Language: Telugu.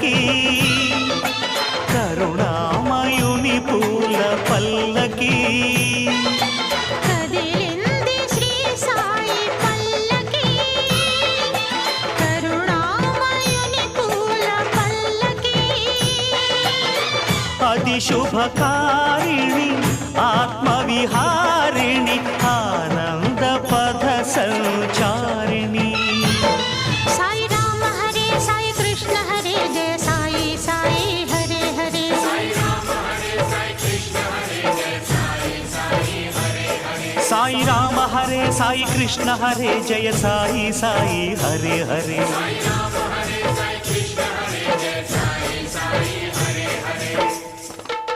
పల్లకి కరుణామయుని పూల పల్లకి కదిలింది శ్రీ సాయి పల్లకి కరుణామయుని పూల పల్లకి అది శుభకారిణి ఆత్మవిహారిణి ఆనంద పథ సంచారిణి సాయి రామ హరే సాయి కృష్ణ హరే జయ సాయి సాయి హరే హరే సాయి రామ హరే సాయి కృష్ణ హరే జయ సాయి సాయి హరే హరే